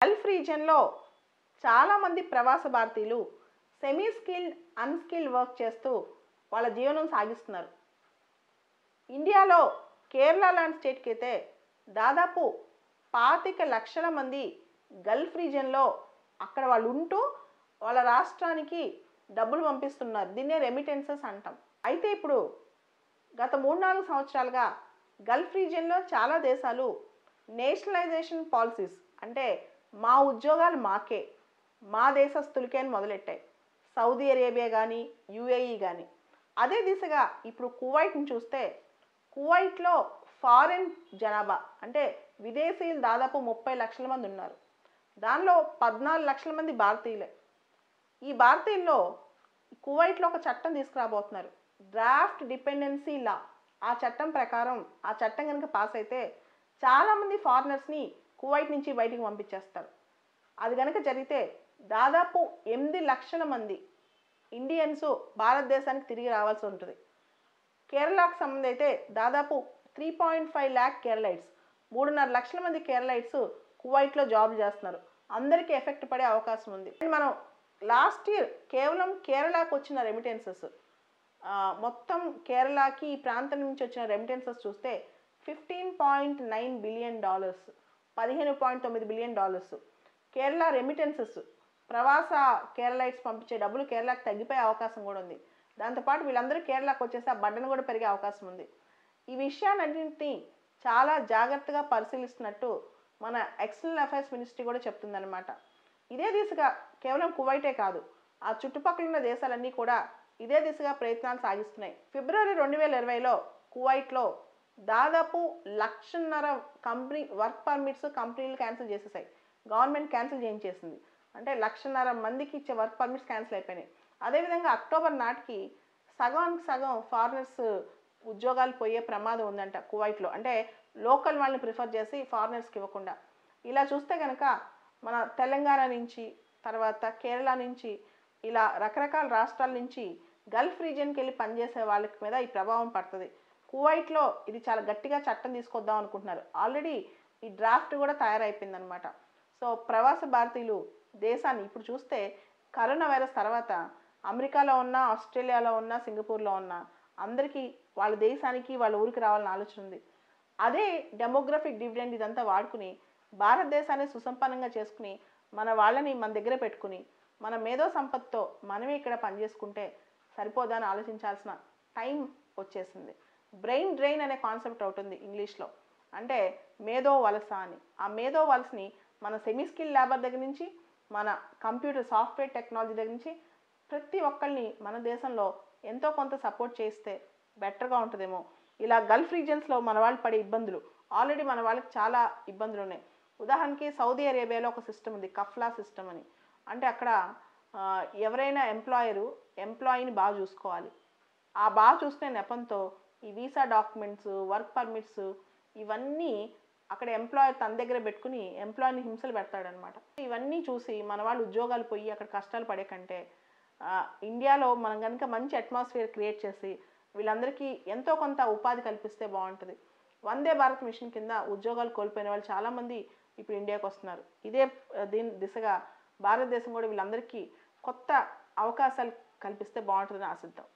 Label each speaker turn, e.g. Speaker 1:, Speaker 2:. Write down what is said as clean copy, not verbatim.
Speaker 1: Gulf రీజియన్లో చాలామంది ప్రవాస భారతీయులు సెమీ స్కిల్డ్ అన్స్కిల్డ్ వర్క్ చేస్తూ వాళ్ళ జీవనం సాగిస్తున్నారు. ఇండియాలో కేరళ లాంటి స్టేట్కి అయితే దాదాపు 25 లక్షల మంది గల్ఫ్ రీజియన్లో అక్కడ వాళ్ళు ఉంటూ వాళ్ళ రాష్ట్రానికి డబ్బులు పంపిస్తున్నారు. దీన్నే రెమిటెన్సెస్ అంటాం. అయితే ఇప్పుడు గత 3-4 సంవత్సరాలుగా గల్ఫ్ రీజియన్లో చాలా దేశాలు నేషనలైజేషన్ పాలసీస్ అంటే మా ఉద్యోగాలు మాకే, మా దేశస్తులకే అని మొదలెట్టాయి. సౌదీ అరేబియా కానీ యుఏఈ కానీ. అదే దిశగా ఇప్పుడు కువైట్ని చూస్తే కువైట్లో ఫారెన్ జనాభా అంటే విదేశీయులు దాదాపు 30 లక్షల మంది ఉన్నారు. దానిలో 14 లక్షల మంది భారతీయులే. ఈ భారతీయుల్లో కువైట్లో ఒక చట్టం తీసుకురాబోతున్నారు, డ్రాఫ్ట్ డిపెండెన్సీ లా. ఆ చట్టం ప్రకారం ఆ చట్టం కనుక పాస్ అయితే చాలామంది ఫారినర్స్ని కువైట్ నుంచి బయటికి పంపించేస్తారు. అది కనుక జరిగితే దాదాపు 8 లక్షల మంది ఇండియన్స్ భారతదేశానికి తిరిగి రావాల్సి ఉంటుంది. కేరళకు సంబంధించి అయితే దాదాపు 3.5 lakh కేరళైట్స్, 3.5 లక్షల మంది కేరళైట్స్ కువైట్లో జాబ్ చేస్తున్నారు. అందరికీ ఎఫెక్ట్ పడే అవకాశం ఉంది. మనం లాస్ట్ ఇయర్ కేవలం కేరళకు వచ్చిన రెమిటెన్సెస్, మొత్తం కేరళకి ఈ ప్రాంతం నుంచి వచ్చిన రెమిటెన్సెస్ చూస్తే $15.9 బిలియన్, $15.9 బిలియన్. కేరళ రెమిటెన్సెస్ ప్రవాస కేరళైట్స్ పంపించే డబ్బులు కేరళకు తగ్గిపోయే అవకాశం కూడా ఉంది. దాంతోపాటు వీళ్ళందరూ కేరళకు వచ్చేసి ఆ బడ్డను కూడా పెరిగే అవకాశం ఉంది. ఈ విషయాన్నింటినీ చాలా జాగ్రత్తగా పరిశీలిస్తున్నట్టు మన ఎక్స్టర్నల్ అఫైర్స్ మినిస్ట్రీ కూడా చెప్తుందన్నమాట. ఇదే దిశగా కేవలం కువైటే కాదు, ఆ చుట్టుపక్కల ఉన్న దేశాలన్నీ కూడా ఇదే దిశగా ప్రయత్నాలు సాగిస్తున్నాయి. ఫిబ్రవరి 2020లో కువైట్లో దాదాపు 1.5 లక్షల కంపెనీ వర్క్ పర్మిట్స్ కంపెనీలు క్యాన్సిల్ చేసేసాయి. గవర్నమెంట్ క్యాన్సిల్ చేయించేసింది. అంటే 1.5 లక్షల మందికి ఇచ్చే వర్క్ పర్మిట్స్ క్యాన్సిల్ అయిపోయినాయి. అదేవిధంగా అక్టోబర్ నాటికి సగానికి సగం ఫారినర్స్ ఉద్యోగాలు పోయే ప్రమాదం ఉందంట కువైట్లో. అంటే లోకల్ వాళ్ళని ప్రిఫర్ చేసి ఫారినర్స్కి ఇవ్వకుండా. ఇలా చూస్తే కనుక మన తెలంగాణ నుంచి, తర్వాత కేరళ నుంచి, ఇలా రకరకాల రాష్ట్రాల నుంచి గల్ఫ్ రీజియన్కి వెళ్ళి పనిచేసే వాళ్ళకి మీద ఈ ప్రభావం పడుతుంది. కువైట్లో ఇది చాలా గట్టిగా చట్టం తీసుకొద్దాం అనుకుంటున్నారు. ఆల్రెడీ ఈ డ్రాఫ్ట్ కూడా తయారైపోయిందనమాట. సో ప్రవాస భారతీయులు దేశాన్ని ఇప్పుడు చూస్తే కరోనా వైరస్ తర్వాత అమెరికాలో ఉన్న, ఆస్ట్రేలియాలో ఉన్న, సింగపూర్లో ఉన్న అందరికీ వాళ్ళ దేశానికి వాళ్ళ ఊరికి రావాలని ఆలోచన ఉంది. అదే డెమోగ్రఫిక్ డివిడెండ్ ఇదంతా వాడుకుని భారతదేశాన్ని సుసంపన్నంగా చేసుకుని మన వాళ్ళని మన దగ్గర పెట్టుకుని మన మేధో సంపత్తితో మనమే ఇక్కడ పనిచేసుకుంటే సరిపోదా అని ఆలోచించాల్సిన టైం వచ్చేసింది. బ్రెయిన్ డ్రైన్ అనే కాన్సెప్ట్ అవుతుంది ఇంగ్లీష్లో. అంటే మేధో వలస అని. ఆ మేధో వలసని మన సెమీ స్కిల్ లేబర్ దగ్గర నుంచి, మన కంప్యూటర్ సాఫ్ట్వేర్ టెక్నాలజీ దగ్గర నుంచి ప్రతి ఒక్కరిని మన దేశంలో ఎంతో కొంత సపోర్ట్ చేస్తే బెటర్గా ఉంటుందేమో. ఇలా గల్ఫ్ రీజియన్స్లో మన వాళ్ళు పడే ఇబ్బందులు, ఆల్రెడీ మన వాళ్ళకి చాలా ఇబ్బందులు ఉన్నాయి. ఉదాహరణకి సౌదీ అరేబియాలో ఒక సిస్టమ్ ఉంది, కఫ్లా సిస్టమ్ అని. అంటే అక్కడ ఎవరైనా ఎంప్లాయీని బాగా చూసుకోవాలి. ఆ బాగా చూసుకునే నెపంతో ఈ వీసా డాక్యుమెంట్స్, వర్క్ పర్మిట్స్ ఇవన్నీ అక్కడ ఎంప్లాయర్ తన దగ్గర పెట్టుకుని ఎంప్లాయీని హింసలు పెడతాడనమాట. ఇవన్నీ చూసి మన వాళ్ళు ఉద్యోగాలు పోయి అక్కడ కష్టాలు పడే కంటే ఇండియాలో మనం కనుక మంచి అట్మాస్ఫియర్ క్రియేట్ చేసి వీళ్ళందరికీ ఎంతో కొంత ఉపాధి కల్పిస్తే బాగుంటుంది. వందే భారత్ మిషన్ కింద ఉద్యోగాలు కోల్పోయిన వాళ్ళు చాలామంది ఇప్పుడు ఇండియాకి వస్తున్నారు. దీని దిశగా భారతదేశం కూడా వీళ్ళందరికీ కొత్త అవకాశాలు కల్పిస్తే బాగుంటుందని ఆశిద్దాం.